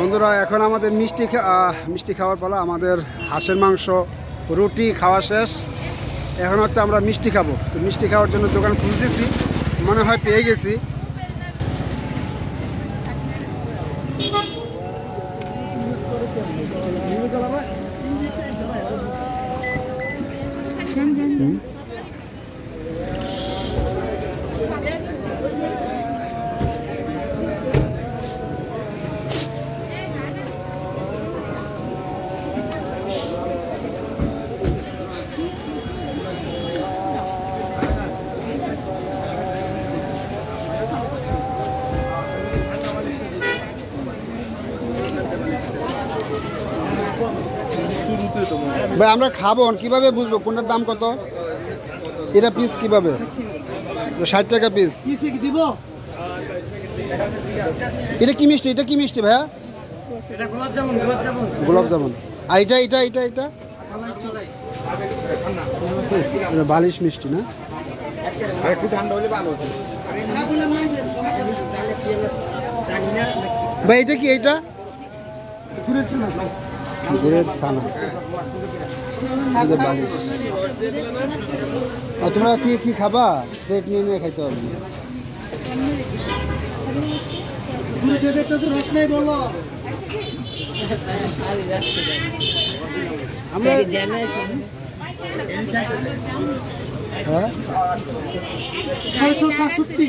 বন্ধুরা এখন আমাদের মিষ্টি খাওয়ার পালা। আমাদের হাঁসের মাংস রুটি খাওয়া শেষ। এখন হচ্ছে আমরা মিষ্টি খাবো। তো মিষ্টি খাওয়ার জন্য দোকান খুঁজতেছি, মনে হয় পেয়ে গেছি। ভাই আমরা খাবো, কিভাবে বুঝবো কোনটার দাম কত? এটা পিস কিভাবে? 60 টাকা পিস। এটা কি মিষ্টি? এটা কি মিষ্টি ভাইয়া? গোলাপ জামুন। আর এটা এটা এটা এটা বালিশ মিষ্টি না? ভাই এটা কি? এটা গুড়ের ছানা। তোমরা কি কি খাবা? প্লেট নিয়ে নিয়ে খাইতে হবে। আমরা 667